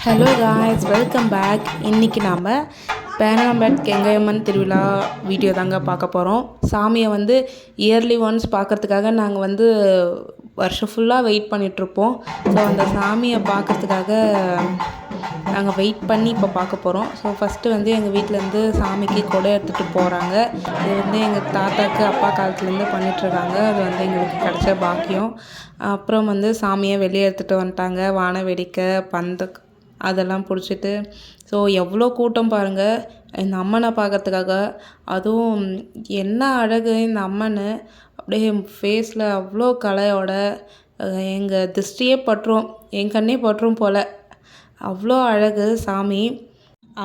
Hello guys, welcome back. இன்றைக்கி நாம் பேனாம்பேட் கெங்கையம்மன் திருவிழா வீடியோ தாங்க பார்க்க போகிறோம். சாமியை வந்து இயர்லி ஒன்ஸ் பார்க்குறதுக்காக நாங்கள் வருஷம் ஃபுல்லாக வெயிட் பண்ணிகிட்ருப்போம். ஸோ அந்த சாமியை பார்க்குறதுக்காக நாங்கள் வெயிட் பண்ணி இப்போ பார்க்க போகிறோம். ஸோ ஃபஸ்ட்டு எங்கள் வீட்டிலேருந்து சாமிக்கு கொடை எடுத்துகிட்டு போகிறாங்க. இது எங்கள் தாத்தாக்கு அப்பா காலத்துலேருந்து பண்ணிகிட்ருக்காங்க. அது எங்களுக்கு கிடச்ச பாக்கியம். அப்புறம் சாமியை வெளியே எடுத்துகிட்டு வந்துட்டாங்க. வான வேடிக்கை, பந்து அதெல்லாம் பிடிச்சிட்டு. ஸோ எவ்வளோ கூட்டம் பாருங்கள் இந்த அம்மனை பார்க்கறதுக்காக. அதுவும் என்ன அழகு இந்த அம்மன், அப்படியே ஃபேஸில் அவ்வளோ கலையோட எங்கள் திருஷ்டியே பற்றும், என் கண்ணே பற்றும் போல் அவ்வளோ அழகு சாமி.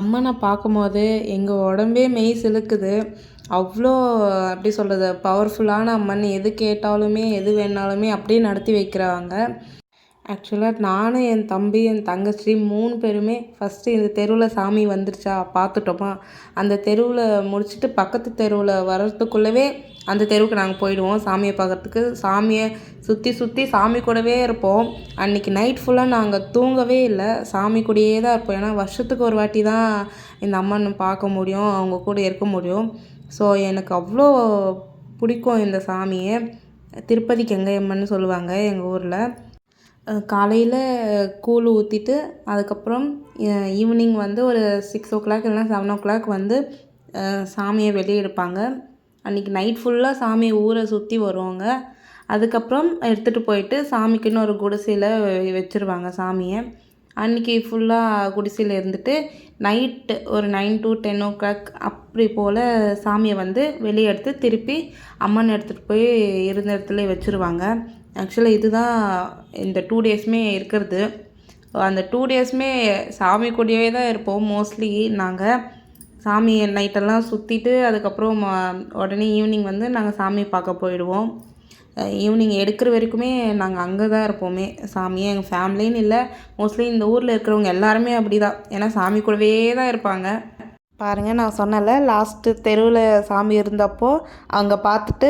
அம்மனை பார்க்கும்போது எங்கள் உடம்பே மெய் சிலுக்குது. அவ்வளோ எப்படி சொல்கிறது, பவர்ஃபுல்லான அம்மன். எது கேட்டாலுமே எது வேணாலுமே அப்படியே நடத்தி வைக்கிறாங்க. ஆக்சுவலாக நானும் என் தம்பி என் தங்கச்சி 3 பேருமே ஃபஸ்ட்டு இந்த தெருவில் சாமி வந்துருச்சா பார்த்துட்டோமா, அந்த தெருவில் முடிச்சுட்டு பக்கத்து தெருவில் வர்றதுக்குள்ளவே அந்த தெருவுக்கு நாங்கள் போயிடுவோம் சாமியை பார்க்குறதுக்கு. சாமியை சுற்றி சுற்றி சாமி கூடவே இருப்போம். அன்றைக்கி நைட் ஃபுல்லாக நாங்கள் தூங்கவே இல்லை, சாமி கூடயே தான் இருப்போம். ஏன்னா வருஷத்துக்கு ஒரு வாட்டி தான் இந்த அம்மன் பார்க்க முடியும், அவங்க கூட இருக்க முடியும். ஸோ எனக்கு அவ்வளோ பிடிக்கும் இந்த சாமியை. திருப்பதி கெங்கையம்மன் சொல்லுவாங்க எங்கள் ஊரில். காலையில் கூழ் ஊற்றிட்டு அதுக்கப்புறம் ஈவினிங் ஒரு 6 இல்லைனா 7 சாமியை வெளியே எடுப்பாங்க. அன்றைக்கி நைட் ஃபுல்லாக சாமியை ஊரை சுற்றி வருவாங்க. அதுக்கப்புறம் எடுத்துகிட்டு போயிட்டு சாமிக்குன்னு ஒரு குடிசையில் வச்சுருவாங்க சாமியை. அன்றைக்கி ஃபுல்லாக குடிசையில் இருந்துட்டு நைட்டு ஒரு 9 to 10 அப்படி போல் சாமியை வெளியே எடுத்து திருப்பி அம்மன் எடுத்துகிட்டு போய் இருந்த இடத்துல வச்சுருவாங்க. ஆக்சுவலாக இதுதான் இந்த 2 டேஸுமே இருக்கிறது. அந்த 2 டேஸுமே சாமி கூடவே தான் இருப்போம். மோஸ்ட்லி நாங்கள் சாமி நைட்டெல்லாம் சுற்றிட்டு அதுக்கப்புறம் உடனே ஈவினிங் நாங்கள் சாமி பார்க்க போயிடுவோம். ஈவினிங் எடுக்கிற வரைக்குமே நாங்கள் அங்கே தான் இருப்போமே சாமியை. எங்கள் ஃபேமிலின்னு இல்லை, மோஸ்ட்லி இந்த ஊரில் இருக்கிறவங்க எல்லாருமே அப்படி தான். ஏன்னா சாமி கூடவே தான் இருப்பாங்க. பாருங்கள், நான் சொன்னல லாஸ்ட்டு தெருவில் சாமி இருந்தப்போ அங்கே பார்த்துட்டு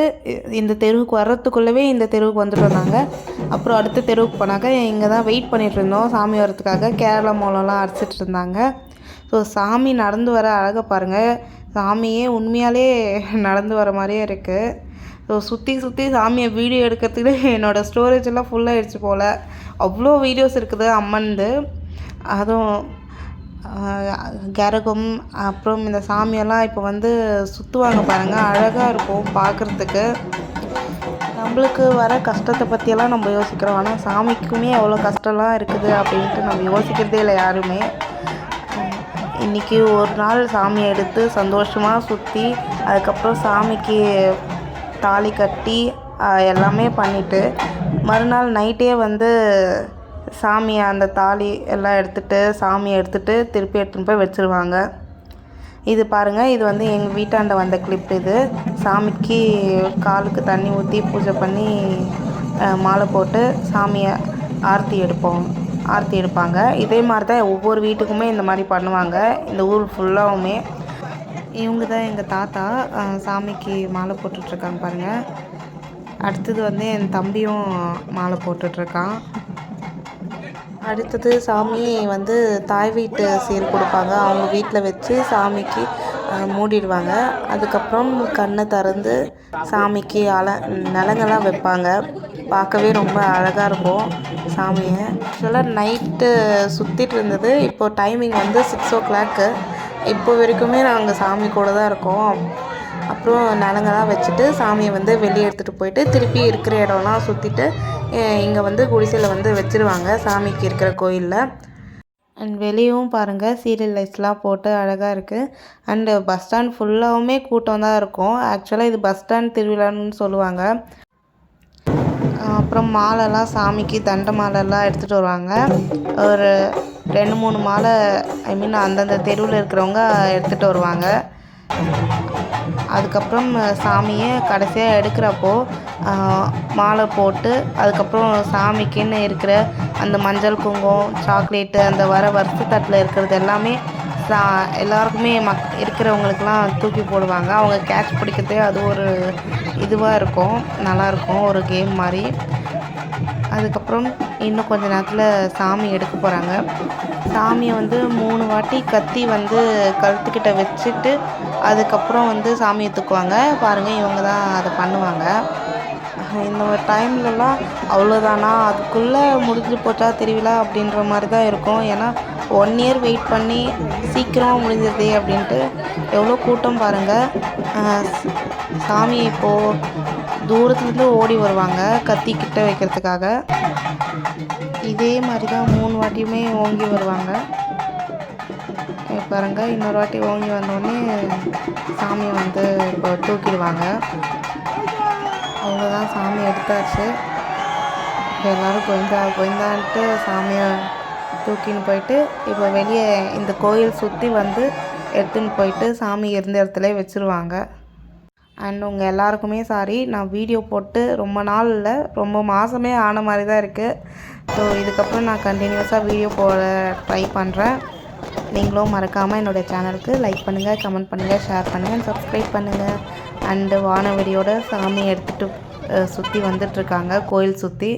இந்த தெருவுக்கு வர்றதுக்குள்ளவே இந்த தெருவுக்கு வந்துட்டு வந்தாங்க. அப்புறம் அடுத்த தெருவுக்கு போனாங்க. இங்கே தான் வெயிட் பண்ணிகிட்டு இருந்தோம் சாமி வர்றதுக்காக. கேரளா மோளம்லாம் அரைச்சிட்டு இருந்தாங்க. ஸோ சாமி நடந்து வர அழகை பாருங்கள். சாமியே உண்மையாலே நடந்து வர மாதிரியே இருக்குது. ஸோ சுற்றி சுற்றி சாமியை வீடியோ எடுக்கிறதுக்கு என்னோடய ஸ்டோரேஜ் எல்லாம் ஃபுல்லாகிடுச்சு போல். அவ்வளோ வீடியோஸ் இருக்குது அம்மன்து. அதுவும் கரகம், அப்புறம் இந்த சாமியெல்லாம் இப்போ சுற்றுவாங்க பாருங்கள். அழகாக இருக்கும் பார்க்குறதுக்கு. நம்மளுக்கு வர கஷ்டத்தை பற்றியெல்லாம் நம்ம யோசிக்கிறோம், ஆனால் சாமிக்குமே எவ்வளோ கஷ்டம்லாம் இருக்குது அப்படின்ட்டு நம்ம யோசிக்கிறதே இல்லை யாருமே. இன்றைக்கி ஒரு நாள் சாமியை எடுத்து சந்தோஷமாக சுற்றி அதுக்கப்புறம் சாமிக்கு தாலி கட்டி எல்லாமே பண்ணிவிட்டு மறுநாள் நைட்டே சாமியை அந்த தாலி எல்லாம் எடுத்துகிட்டு சாமியை எடுத்துகிட்டு திருப்பி எடுத்துன்னு போய் வச்சுருவாங்க. இது பாருங்கள், இது எங்கள் வீட்டாண்ட வந்த கிளிப். இது சாமிக்கு காலுக்கு தண்ணி ஊற்றி பூஜை பண்ணி மாலை போட்டு சாமியை ஆரத்தி எடுப்பாங்க. இதே மாதிரி தான் ஒவ்வொரு வீட்டுக்குமே இந்த மாதிரி பண்ணுவாங்க இந்த ஊர் ஃபுல்லாகவுமே. இவங்க தான் எங்கள் தாத்தா சாமிக்கு மாலை போட்டுட்ருக்காங்க பாருங்கள். அடுத்தது என் தம்பியும் மாலை போட்டுட்ருக்கான். அடுத்தது சாமி தாய் வீட்டு சீர் கொடுப்பாங்க. அவங்க வீட்டில் வச்சு சாமிக்கு மூடிடுவாங்க. அதுக்கப்புறம் கண்ணை திறந்து சாமிக்கு நலங்கெல்லாம் வைப்பாங்க. பார்க்கவே ரொம்ப அழகாக இருக்கும் சாமியை. ஆக்சுவலாக நைட்டு சுற்றிட்டு இருந்தது. இப்போது டைமிங் 6 இப்போ வரைக்குமே நாங்கள் சாமி கூட தான் இருக்கோம். அப்புறம் நலங்கெல்லாம் வச்சுட்டு சாமியை வெளியே எடுத்துகிட்டு போயிட்டு திருப்பி இருக்கிற இடம்லாம் சுற்றிட்டு இங்கே குடிசையில் வச்சுருவாங்க சாமிக்கு இருக்கிற கோயிலில். அண்ட் வெளியவும் பாருங்கள் சீரியல் லைட்ஸ்லாம் போட்டு அழகாக இருக்குது. அண்டு பஸ் ஸ்டாண்ட் ஃபுல்லாகவுமே கூட்டம் தான் இருக்கும். ஆக்சுவலாக இது பஸ் ஸ்டாண்ட் திருவிழான்னு சொல்லுவாங்க. அப்புறம் மாலைலாம் சாமிக்கு தண்டை மாலைலாம் எடுத்துகிட்டு வருவாங்க. ஒரு 2-3 மாலை அந்தந்த தெருவில் இருக்கிறவங்க எடுத்துகிட்டு வருவாங்க. அதுக்கப்புறம் சாமியை கடைசியாக எடுக்கிறப்போ மாலை போட்டு அதுக்கப்புறம் சாமிக்குன்னு இருக்கிற அந்த மஞ்சள் குங்குமம் சாக்லேட்டு அந்த வருஷ தட்டில் இருக்கிறது எல்லாமே எல்லாருக்குமே இருக்கிறவங்களுக்கெல்லாம் தூக்கி போடுவாங்க. அவங்க கேட்ச் பிடிக்கிறதே அது ஒரு இதுவாக இருக்கும், நல்லாயிருக்கும், ஒரு கேம் மாதிரி. அதுக்கப்புறம் இன்னும் கொஞ்ச நேரத்தில் சாமி எடுக்க போகிறாங்க. சாமியை வந்து 3 வாட்டி கத்தி வந்து கழுத்துக்கிட்ட வச்சுட்டு அதுக்கப்புறம் வந்து சாமியை தூக்குவாங்க. பாருங்கள், இவங்க தான் அதை பண்ணுவாங்க. இந்த ஒரு டைம்லலாம் அவ்வளோதானா, அதுக்குள்ளே முடிஞ்சு போச்சா திருவிழா அப்படின்ற மாதிரி தான் இருக்கும். ஏன்னா 1 இயர் வெயிட் பண்ணி சீக்கிரமாக முடிஞ்சிருதே அப்படின்ட்டு எவ்வளோ கூட்டம் பாருங்கள். சாமி இப்போது தூரத்துலேருந்து ஓடி வருவாங்க கத்தி கிட்ட வைக்கிறதுக்காக. இதே மாதிரி தான் 3 வாட்டியுமே ஓங்கி வருவாங்க. பாருங்கள், இன்னொரு வாட்டி ஓங்கி வந்தோடனே சாமியை வந்து இப்போ தூக்கிடுவாங்க. அவ்வளோதான், சாமி எடுத்தாச்சு. இப்போ எல்லோரும் கோயந்தான்ட்டு சாமியை தூக்கின்னு போயிட்டு இப்போ வெளியே இந்த கோயில் சுற்றி வந்து எடுத்துன்னு போயிட்டு சாமி இருந்த இடத்துல வச்சுருவாங்க. அண்ட் உங்கள் எல்லாருக்குமே சாரி, நான் வீடியோ போட்டு ரொம்ப நாள் இல்லை, ரொம்ப மாதமே ஆன மாதிரி தான் இருக்குது. ஸோ இதுக்கப்புறம் நான் கண்டினியூஸாக வீடியோ போட ட்ரை பண்ணுறேன். நீங்களும் மறக்காமல் என்னோடய சேனலுக்கு லைக் பண்ணுங்கள், கமெண்ட் பண்ணுங்கள், ஷேர் பண்ணுங்கள், சப்ஸ்கிரைப் பண்ணுங்கள். அண்டு வானவெடியோட சாமியை எடுத்துகிட்டு சுற்றி வந்துட்டுருக்காங்க கோயில் சுற்றி.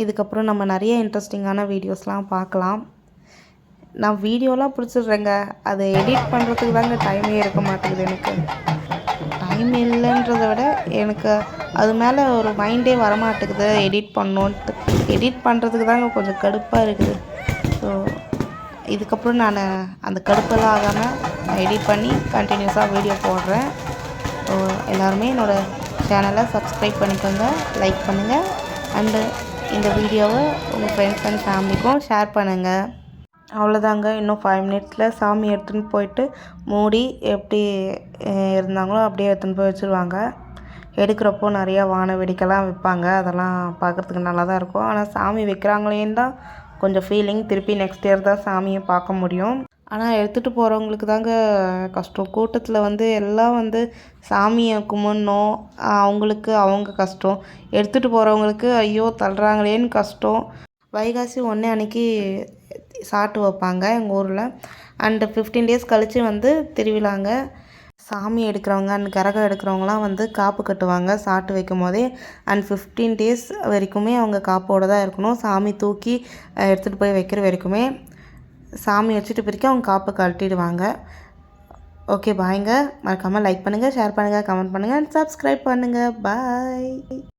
இதுக்கப்புறம் நம்ம நிறைய இன்ட்ரெஸ்டிங்கான வீடியோஸ்லாம் பார்க்கலாம். நான் வீடியோலாம் பிடிச்சிடுறேங்க, அதை எடிட் பண்ணுறதுக்கு தாங்க டைமே இருக்க மாட்டேங்குது. எனக்கு டைம் இல்லைன்றதை விட எனக்கு அது மேலே ஒரு மைண்டே வரமாட்டேங்குது எடிட் பண்ணோன்ட்டு. எடிட் பண்ணுறதுக்கு தாங்க கொஞ்சம் கடுப்பாக இருக்குது. ஸோ இதுக்கப்புறம் நான் அந்த கடுப்பெல்லாம் ஆகாமல் நான் எடிட் பண்ணி கண்டினியூஸாக வீடியோ போடுறேன். ஸோ எல்லாருமே என்னோடய சேனலை சப்ஸ்கிரைப் பண்ணிக்கோங்க, லைக் பண்ணுங்கள். அண்டு இந்த வீடியோவை உங்கள் ஃப்ரெண்ட்ஸ் அண்ட் ஃபேமிலிக்கும் ஷேர் பண்ணுங்கள். அவ்வளோதாங்க, இன்னும் 5 மினிட்ஸில் சாமி எடுத்துன்னு போயிட்டு மூடி எப்படி இருந்தாங்களோ அப்படியே எடுத்துன்னு போய் வச்சுருவாங்க. எடுக்கிறப்போ நிறையா வான வெடிக்கெல்லாம் வைப்பாங்க, அதெல்லாம் பார்க்குறதுக்கு நல்லா தான் இருக்கும். ஆனால் சாமி வைக்கிறாங்களேன்னு தான் கொஞ்சம் ஃபீலிங். திருப்பி நெக்ஸ்ட் இயர் தான் சாமியை பார்க்க முடியும். ஆனால் எடுத்துகிட்டு போகிறவங்களுக்கு தாங்க கஷ்டம். கூட்டத்தில் வந்து எல்லாம் வந்து சாமியை கும்பிட்ணும், அவங்களுக்கு அவங்க கஷ்டம். எடுத்துகிட்டு போகிறவங்களுக்கு ஐயோ தள்ளுறாங்களேன்னு கஷ்டம். வைகாசி 1 அன்னைக்கு சாட்டு வைப்பாங்க எங்கள் ஊரில். அண்டு 15 டேஸ் கழித்து வந்து திருவிழாங்க. சாமி எடுக்கிறவங்க அண்ட் கரகம் எடுக்கிறவங்களாம் வந்து காப்பு கட்டுவாங்க சாட்டு வைக்கும் போதே. அண்ட் 15 டேஸ் வரைக்குமே அவங்க காப்போடு தான் இருக்கணும். சாமி தூக்கி எடுத்துகிட்டு போய் வைக்கிற வரைக்குமே. சாமி வச்சுட்டு பிறகு அவங்க காப்பை கழட்டிடுவாங்க. ஓகே, பாய்ங்க. மறக்காமல் லைக் பண்ணுங்கள், ஷேர் பண்ணுங்கள், கமெண்ட் பண்ணுங்கள் அண்ட் சப்ஸ்கிரைப் பண்ணுங்கள். பாய்.